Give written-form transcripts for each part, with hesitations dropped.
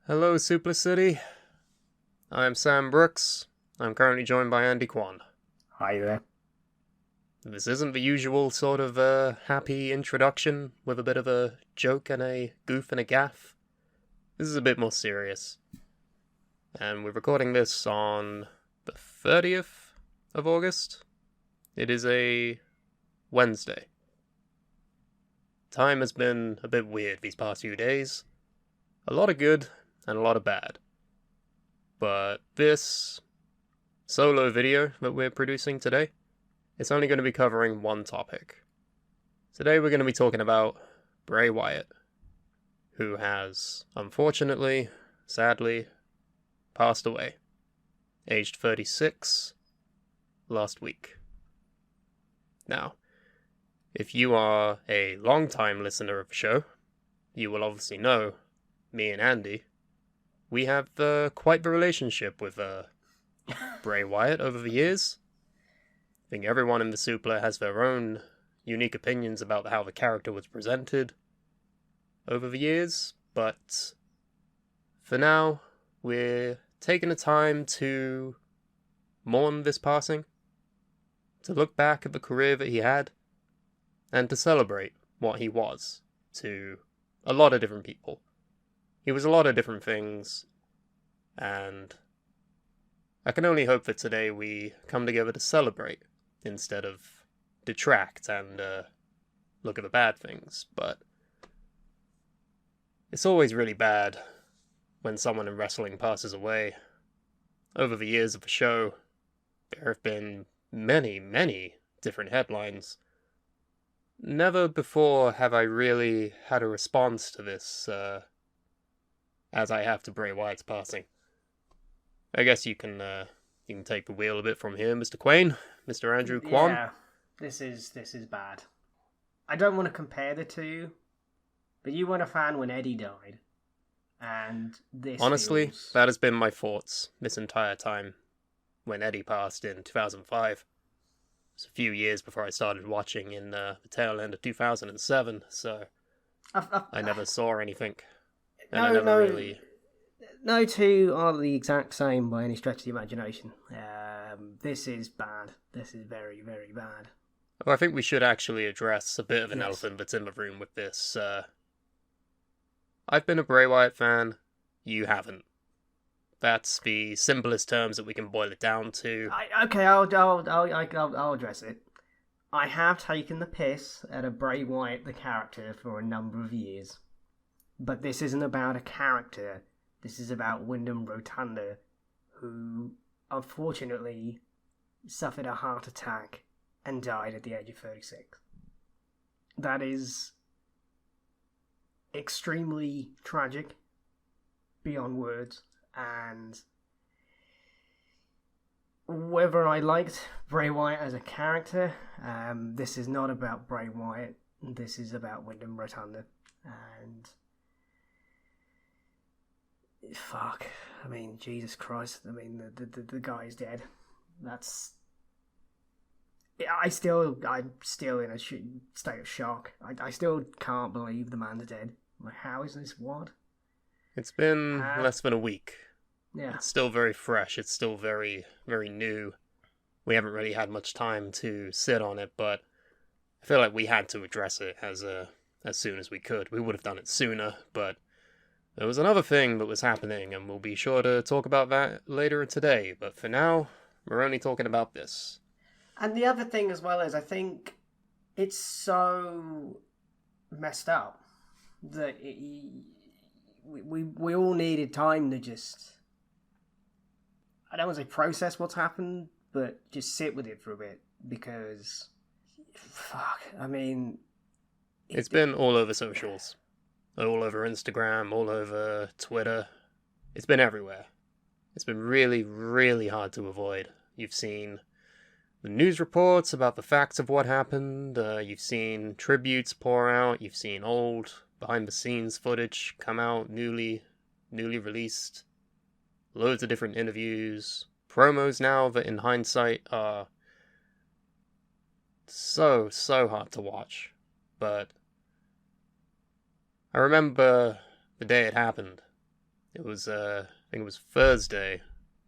Hello, Suplah City. I'm Sam Brooks. I'm currently joined by Andy Kwan. Hi there. This isn't the usual sort of happy introduction with a bit of a joke and a goof and a gaff. This is a bit more serious. And we're recording this on the 30th of August. It is a Wednesday. Time has been a bit weird these past few days. A lot of good and a lot of bad. But this solo video that we're producing today, it's only going to be covering one topic. Today we're going to be talking about Bray Wyatt, who has, unfortunately, sadly, passed away, aged 36, last week. Now, if you are a long-time listener of the show, you will obviously know me and Andy. We have quite the relationship with Bray Wyatt over the years. I think everyone in the Suplah has their own unique opinions about how the character was presented over the years, but for now, we're taking the time to mourn this passing, to look back at the career that he had, and to celebrate what he was to a lot of different people. He was a lot of different things, and I can only hope that today we come together to celebrate instead of detract and look at the bad things. But it's always really bad when someone in wrestling passes away. Over the years of the show, there have been many, many different headlines. Never before have I really had a response to this as I have to Bray Wyatt's passing. I guess you can take the wheel a bit from here, Mr. Quain, Mr. Andrew Kwan. Yeah, this is bad. I don't want to compare the two, but you weren't a fan when Eddie died, and this. Honestly, feels... that has been my thoughts this entire time. When Eddie passed in 2005, it was a few years before I started watching in the tail end of 2007, so I never saw anything. And I never really... No two are the exact same by any stretch of the imagination. This is bad. This is very, very bad. Well, I think we should actually address a bit of an Yes. elephant that's in the room with this. I've been a Bray Wyatt fan. You haven't. That's the simplest terms that we can boil it down to. I'll address it. I have taken the piss out of Bray Wyatt, the character, for a number of years. But this isn't about a character. This is about Windham Rotunda, who unfortunately suffered a heart attack and died at the age of 36. That is extremely tragic, beyond words, and whether I liked Bray Wyatt as a character, this is not about Bray Wyatt. This is about Windham Rotunda, and fuck. I mean, Jesus Christ. I mean, the guy is dead. That's. I'm still in a state of shock. I still can't believe the man's dead. Like, how is this? What? It's been less than a week. Yeah. It's still very fresh. It's still very, very new. We haven't really had much time to sit on it, but I feel like we had to address it as soon as we could. We would have done it sooner, but there was another thing that was happening, and we'll be sure to talk about that later today. But for now, we're only talking about this. And the other thing as well is I think it's so messed up that we all needed time to just, I don't want to say process what's happened, but just sit with it for a bit, because fuck, I mean, it's been all over socials. All over Instagram, all over Twitter. It's been everywhere. It's been really, really hard to avoid. You've seen the news reports about the facts of what happened. You've seen tributes pour out. You've seen old behind-the-scenes footage come out, newly released. Loads of different interviews. Promos now that in hindsight are so hard to watch. But I remember the day it happened, It was, I think it was Thursday,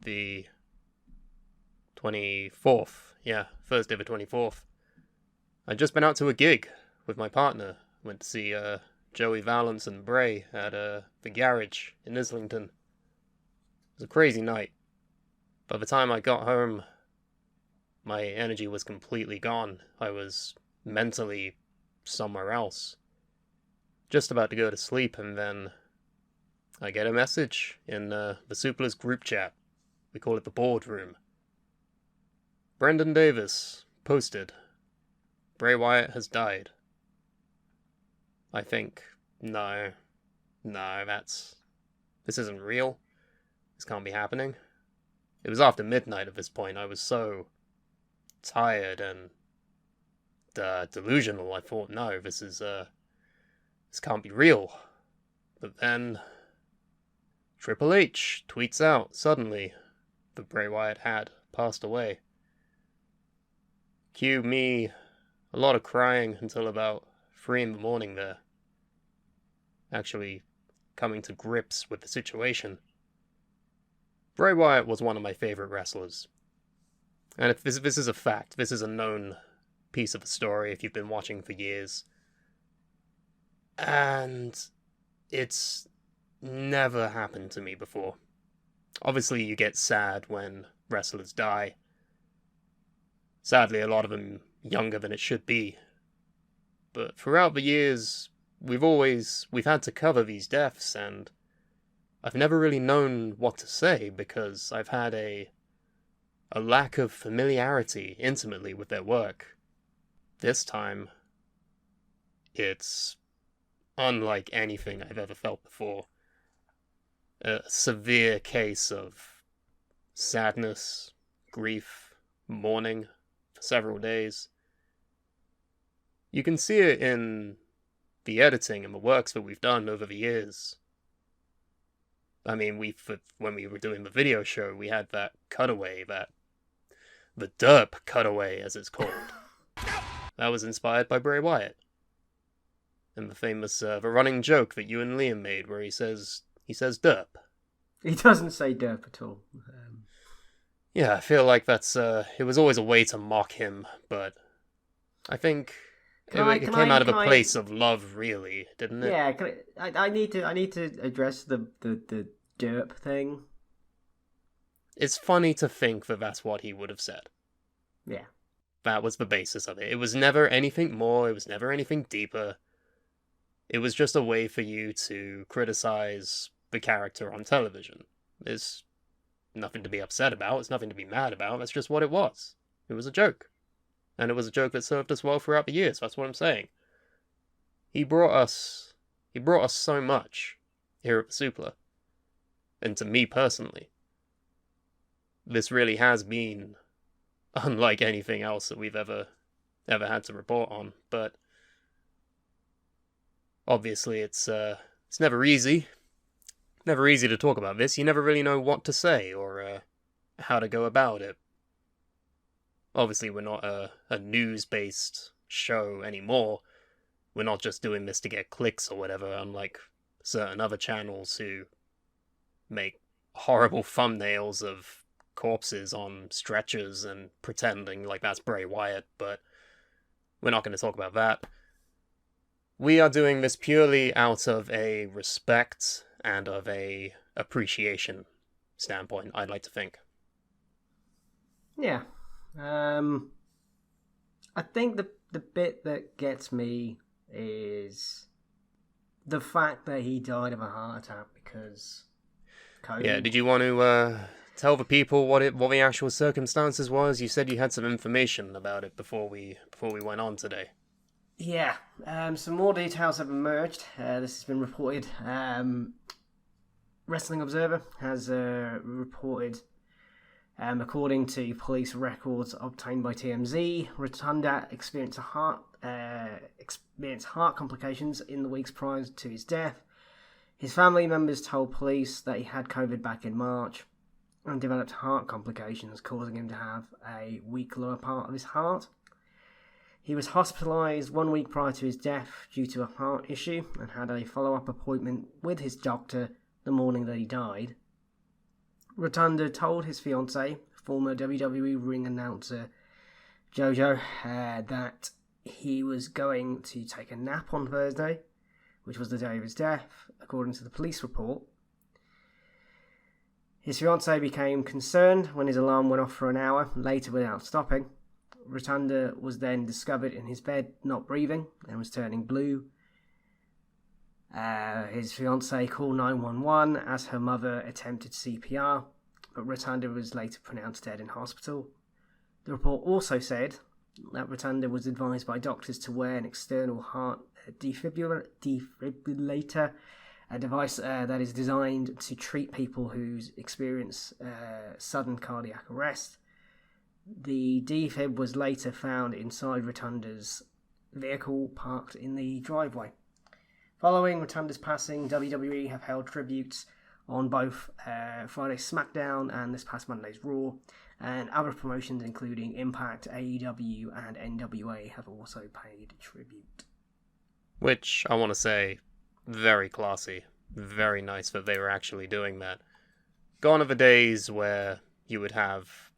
the 24th. Yeah, Thursday the 24th. I'd just been out to a gig with my partner. Went to see Joey Valance and Bray at the garage in Islington. It was a crazy night. By the time I got home, my energy was completely gone. I was mentally somewhere else. Just about to go to sleep, and then I get a message in the Suplah's group chat. We call it the boardroom. Brendan Davis posted, Bray Wyatt has died. I think, no, this isn't real. This can't be happening. It was after midnight at this point. I was so tired and delusional. I thought, no, this can't be real. But then Triple H tweets out suddenly that Bray Wyatt had passed away. Cue me a lot of crying until about 3 in the morning there. Actually coming to grips with the situation. Bray Wyatt was one of my favorite wrestlers. And if this is a fact, this is a known piece of the story if you've been watching for years. And it's never happened to me before. Obviously, you get sad when wrestlers die. Sadly, a lot of them younger than it should be. But throughout the years, we've had to cover these deaths, and I've never really known what to say because I've had a lack of familiarity intimately with their work. This time, it's unlike anything I've ever felt before. A severe case of sadness, grief, mourning for several days. You can see it in the editing and the works that we've done over the years. I mean, when we were doing the video show, we had that cutaway, the derp cutaway, as it's called. That was inspired by Bray Wyatt. And the famous, the running joke that you and Liam made, where he says derp. He doesn't say derp at all. Yeah, I feel like that's, it was always a way to mock him, but I think it came out of a place of love, really, didn't it? Yeah, I need to address the derp thing. It's funny to think that that's what he would have said. Yeah. That was the basis of it. It was never anything more, it was never anything deeper. It was just a way for you to criticize the character on television. There's nothing to be upset about, it's nothing to be mad about, that's just what it was. It was a joke. And it was a joke that served us well throughout the years, that's what I'm saying. He brought us so much here at the Suplah. And to me personally, this really has been unlike anything else that we've ever had to report on. But obviously, it's never easy. Never easy to talk about this. You never really know what to say or how to go about it. Obviously, we're not a news-based show anymore. We're not just doing this to get clicks or whatever, unlike certain other channels who make horrible thumbnails of corpses on stretchers and pretending like that's Bray Wyatt, but we're not going to talk about that. We are doing this purely out of a respect and of a appreciation standpoint, I'd like to think. Yeah. I think the bit that gets me is the fact that he died of a heart attack because COVID. Yeah, did you want to tell the people what the actual circumstances was? You said you had some information about it before we went on today. Yeah, some more details have emerged. This has been reported. Wrestling Observer has reported, according to police records obtained by TMZ, Rotunda experienced heart complications in the weeks prior to his death. His family members told police that he had COVID back in March and developed heart complications, causing him to have a weak lower part of his heart. He was hospitalised 1 week prior to his death due to a heart issue and had a follow-up appointment with his doctor the morning that he died, Rotunda told his fiancée, former WWE ring announcer JoJo, that he was going to take a nap on Thursday, which was the day of his death, according to the police report. His fiancée became concerned when his alarm went off for an hour later without stopping. Rotunda was then discovered in his bed not breathing and was turning blue. His fiancée called 911 as her mother attempted CPR, but Rotunda was later pronounced dead in hospital. The report also said that Rotunda was advised by doctors to wear an external heart defibrillator, a device that is designed to treat people who experience sudden cardiac arrest. The defib was later found inside Rotunda's vehicle parked in the driveway. Following Rotunda's passing, WWE have held tributes on both Friday's SmackDown and this past Monday's Raw, and other promotions including Impact, AEW and NWA have also paid tribute. Which, I want to say, very classy. Very nice that they were actually doing that. Gone are the days where you would have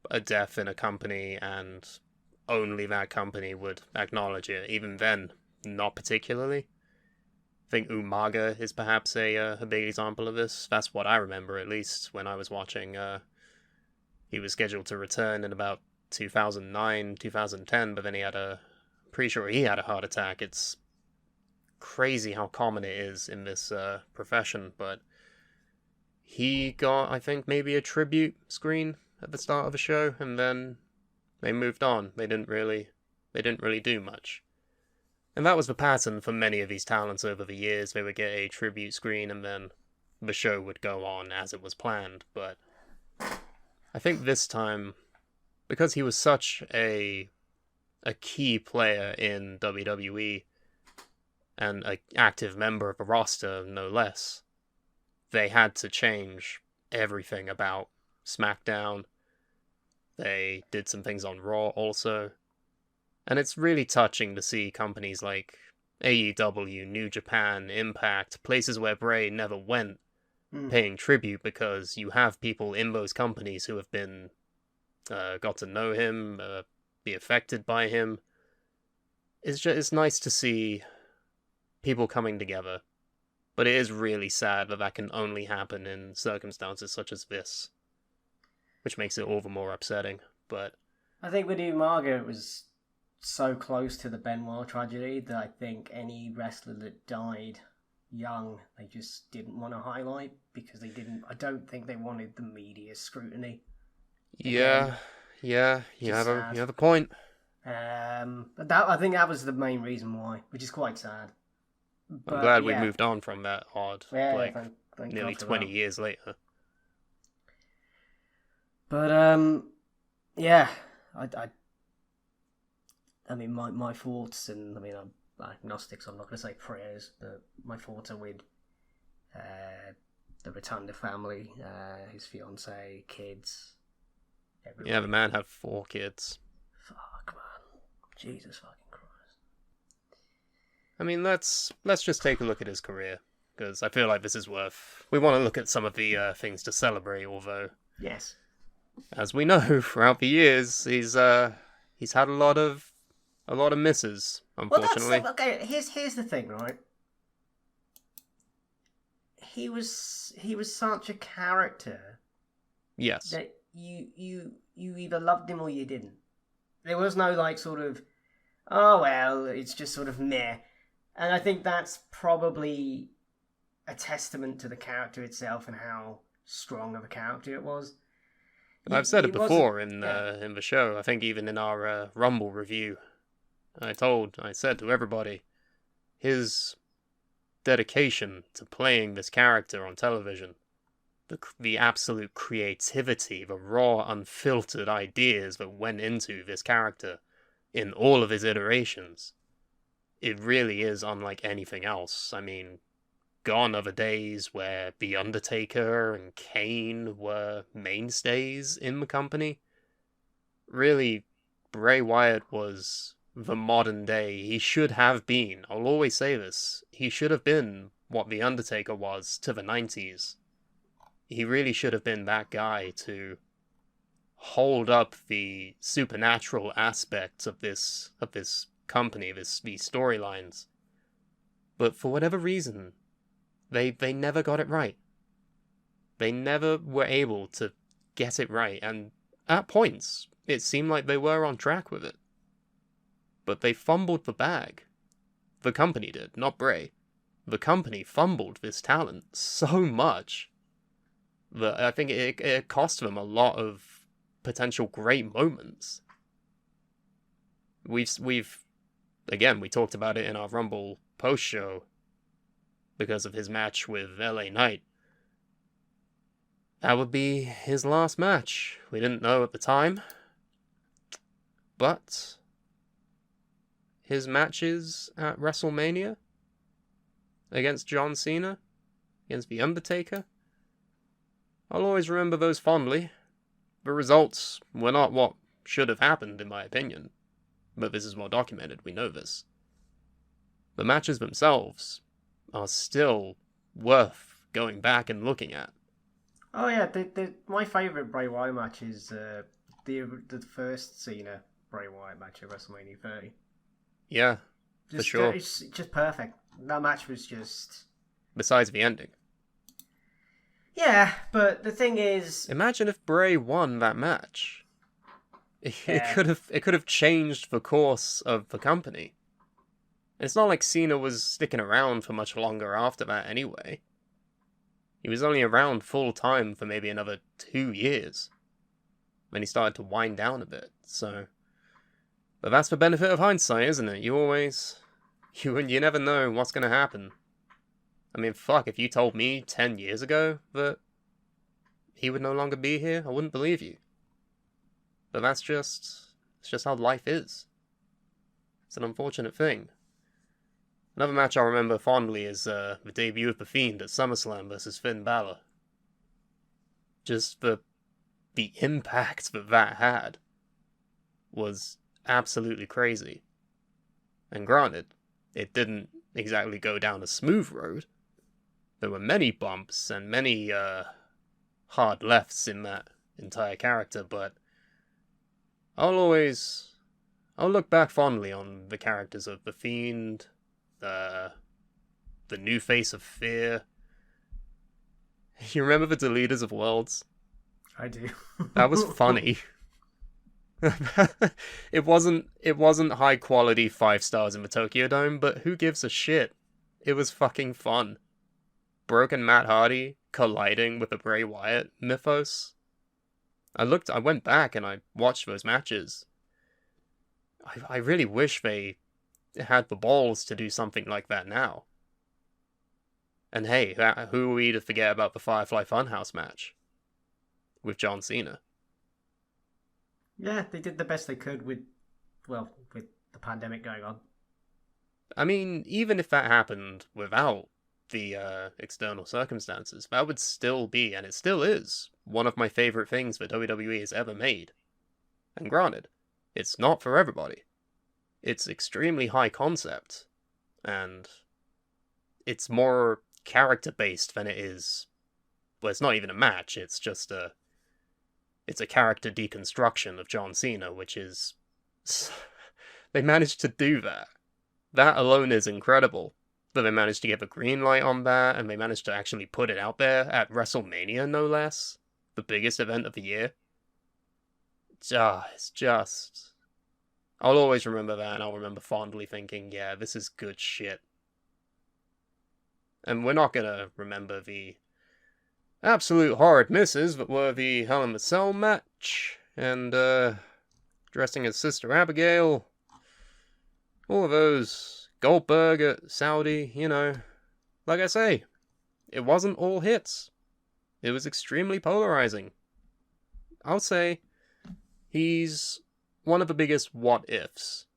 a death in a company and only that company would acknowledge it. Even then, not particularly. I think Umaga is perhaps a big example of this. That's what I remember, at least, when I was watching. He was scheduled to return in about 2009, 2010, but then pretty sure he had a heart attack. It's crazy how common it is in this profession, but he got, I think, maybe a tribute screen at the start of the show, and then they moved on. They didn't really do much. And that was the pattern for many of these talents over the years. They would get a tribute screen and then the show would go on as it was planned. But I think this time, because he was such a key player in WWE and an active member of the roster, no less, they had to change everything about SmackDown. They did some things on Raw also. And it's really touching to see companies like AEW, New Japan, Impact, places where Bray never went, paying tribute, because you have people in those companies who have been, got to know him, be affected by him. It's nice to see people coming together. But it is really sad that can only happen in circumstances such as this, which makes it all the more upsetting. But I think with Umaga, it was so close to the Benoit tragedy that I think any wrestler that died young, they just didn't want to highlight because I don't think they wanted the media scrutiny. Yeah, you have a point. But I think that was the main reason why, which is quite sad. But, I'm glad we moved on from that odd, thank nearly God for 20 that. years later. But yeah, I mean, my thoughts, and I mean, I'm agnostic, so I'm not going to say prayers, but my thoughts are with the Rotunda family, his fiancée, kids, everyone. Yeah, the man had 4 kids. Fuck, man. Jesus fucking Christ. I mean, let's just take a look at his career, because I feel like this is we want to look at some of the things to celebrate, although, yes, as we know, throughout the years, he's had a lot of misses, unfortunately. Well, okay, here's the thing, right? He was such a character. Yes. That you either loved him or you didn't. There was no sort of, oh well, it's just sort of meh. And I think that's probably a testament to the character itself and how strong of a character it was. I've said it before in the show. I think even in our Rumble review, I said to everybody, his dedication to playing this character on television, the absolute creativity, the raw, unfiltered ideas that went into this character in all of his iterations, it really is unlike anything else. I mean, gone are the days where The Undertaker and Kane were mainstays in the company. Really, Bray Wyatt was the modern day. He should have been, I'll always say this, he should have been what The Undertaker was to the 90s. He really should have been that guy to hold up the supernatural aspects of this company, these storylines. But for whatever reason, they never got it right. They never were able to get it right, and at points, it seemed like they were on track with it. But they fumbled the bag. The company did, not Bray. The company fumbled this talent so much that I think it cost them a lot of potential great moments. We've again, we talked about it in our Rumble post-show because of his match with LA Knight. That would be his last match. We didn't know at the time. But his matches at WrestleMania against John Cena, against The Undertaker, I'll always remember those fondly. The results were not what should have happened, in my opinion. But this is well documented, we know this. The matches themselves are still worth going back and looking at. Oh yeah, my favourite Bray Wyatt match is the first Cena Bray Wyatt match at WrestleMania 30. Yeah, for sure. It's just perfect. That match was just... Besides the ending. Yeah, but the thing is... Imagine if Bray won that match. It Yeah. could have changed the course of the company. It's not like Cena was sticking around for much longer after that anyway. He was only around full time for maybe another 2 years. Then he started to wind down a bit, so... But that's the benefit of hindsight, isn't it? You never know what's going to happen. I mean, fuck, if you told me 10 years ago that he would no longer be here, I wouldn't believe you. But it's just how life is. It's an unfortunate thing. Another match I remember fondly is the debut of The Fiend at SummerSlam versus Finn Balor. Just the impact that had was absolutely crazy. And granted, it didn't exactly go down a smooth road. There were many bumps and many hard lefts in that entire character, but I'll look back fondly on the characters of The Fiend, the new face of Fear. You remember the Deleters of Worlds? I do. That was funny. It wasn't high quality 5 stars in the Tokyo Dome, but who gives a shit? It was fucking fun. Broken Matt Hardy colliding with the Bray Wyatt mythos. I went back and I watched those matches. I really wish they had the balls to do something like that now. And hey, who are we to forget about the Firefly Funhouse match with John Cena? Yeah, they did the best they could with the pandemic going on. I mean, even if that happened without the external circumstances, that would still be, and it still is, one of my favorite things that WWE has ever made. And granted, it's not for everybody. It's extremely high concept, and it's more character-based than it is... Well, it's not even a match, it's just It's a character deconstruction of John Cena, which is... They managed to do that. That alone is incredible. That they managed to get the green light on that, and they managed to actually put it out there at WrestleMania, no less. The biggest event of the year. It's just... I'll always remember that, and I'll remember fondly thinking, yeah, this is good shit. And we're not gonna remember the absolute horrid misses that were the Hell in a Cell match, and dressing as Sister Abigail. All of those. Goldberg at Saudi, Like I say, it wasn't all hits. It was extremely polarizing. I'll say he's one of the biggest what-ifs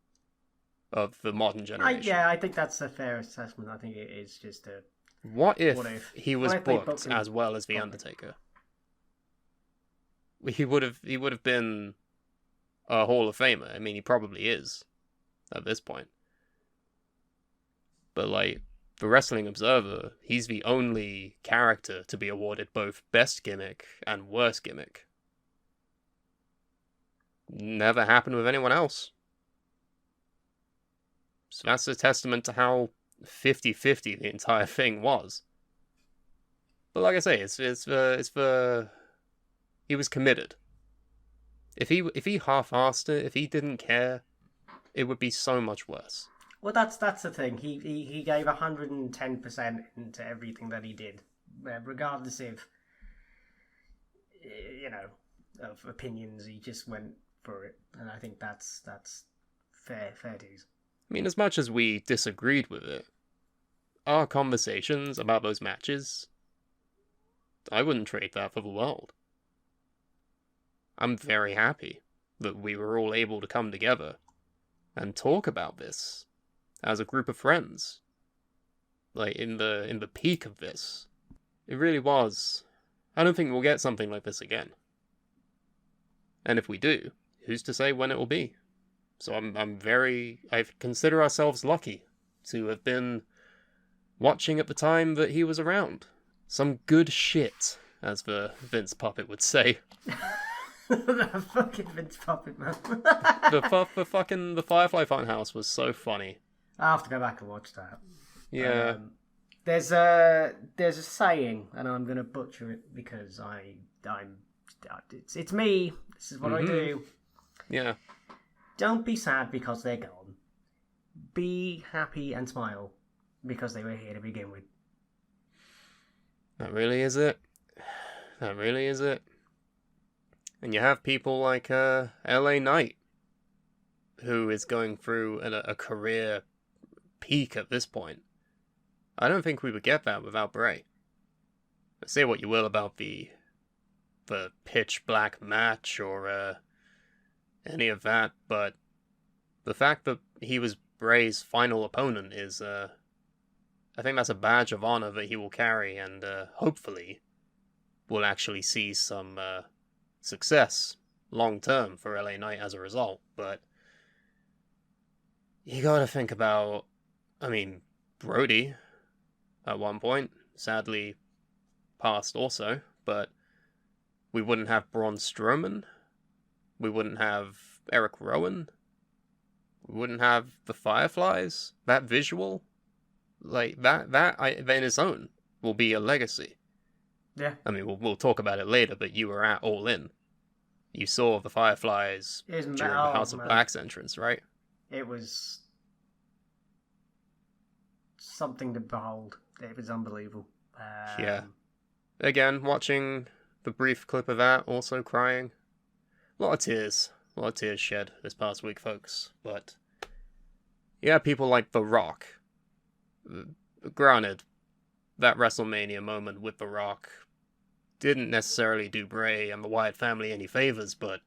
of the modern generation. I think that's a fair assessment. I think it is just a... What if he was booked him as well as The Undertaker? He would have been a Hall of Famer. I mean, he probably is at this point. But for Wrestling Observer, he's the only character to be awarded both Best Gimmick and Worst Gimmick. Never happened with anyone else. So that's a testament to how 50-50 the entire thing was. But like I say, it's he was committed. If he half-assed it, if he didn't care, it would be so much worse. Well, that's the thing. He gave 110% into everything that he did, regardless of of opinions. He just went for it, and I think that's fair dues. I mean, as much as we disagreed with it, our conversations about those matches, I wouldn't trade that for the world. I'm very happy that we were all able to come together and talk about this as a group of friends. Like, in the peak of this. It really was. I don't think we'll get something like this again. And if we do, who's to say when it will be? So I consider ourselves lucky to have been watching at the time that he was around. Some good shit, as the Vince Puppet would say. The fucking Vince Puppet, man. the Firefly Funhouse was so funny. I have to go back and watch that. Yeah. There's a saying, and I'm gonna butcher it because it's me. This is what I do. Yeah. Don't be sad because they're gone. Be happy and smile because they were here to begin with. That really is it. That really is it. And you have people like LA Knight, who is going through a career peak at this point. I don't think we would get that without Bray. Say what you will about the pitch black match or any of that, but the fact that he was Bray's final opponent is, I think that's a badge of honor that he will carry, and hopefully will actually see some success long term for LA Knight as a result. But you gotta think about, I mean, Brody at one point, sadly passed also, but we wouldn't have Braun Strowman, we wouldn't have Eric Rowan, we wouldn't have the Fireflies. That visual, like that in its own will be a legacy. Yeah. I mean, we'll talk about it later, but you were at All In. You saw the Fireflies during the House of Black's entrance, right? It was something to behold. It was unbelievable. Yeah. Again, watching the brief clip of that, also crying. A lot of tears shed this past week, folks. But yeah, people like The Rock. Granted, that WrestleMania moment with The Rock didn't necessarily do Bray and the Wyatt family any favors, but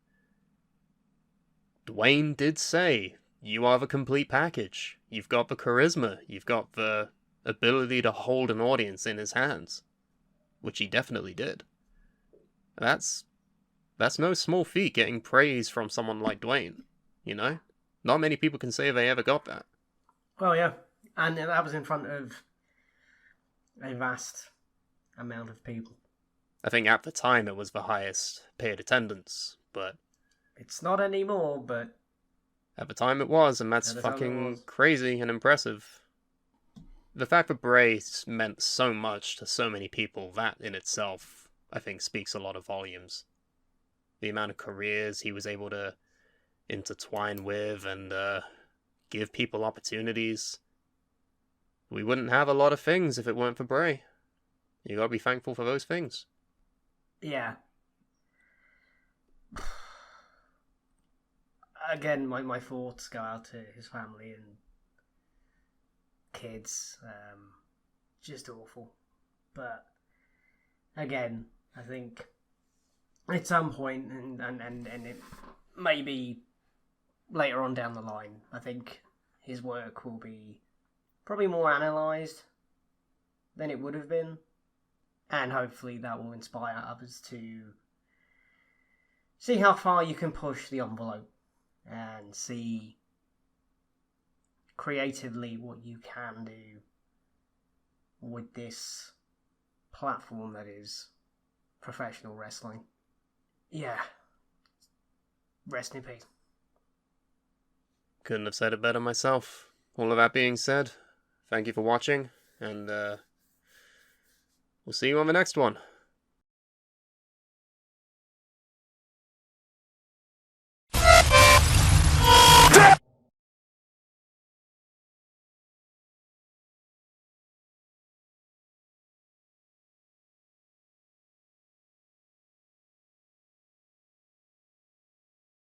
Dwayne did say, you are the complete package. You've got the charisma. You've got the ability to hold an audience in his hands. Which he definitely did. That's no small feat, getting praise from someone like Dwayne, you know? Not many people can say they ever got that. Well, yeah. And that was in front of a vast amount of people. I think at the time it was the highest paid attendance, but... It's not anymore, but... At the time it was, and that's fucking crazy and impressive. The fact that Bray meant so much to so many people, that in itself, I think, speaks a lot of volumes. The amount of careers he was able to intertwine with and give people opportunities. We wouldn't have a lot of things if it weren't for Bray. You gotta be thankful for those things. Yeah. Again, my thoughts go out to his family and kids. Just awful. But again, I think at some point, and it maybe later on down the line, I think his work will be probably more analysed than it would have been, and hopefully that will inspire others to see how far you can push the envelope and see creatively what you can do with this platform that is professional wrestling. Yeah. Rest in peace. Couldn't have said it better myself. All of that being said, thank you for watching, and we'll see you on the next one.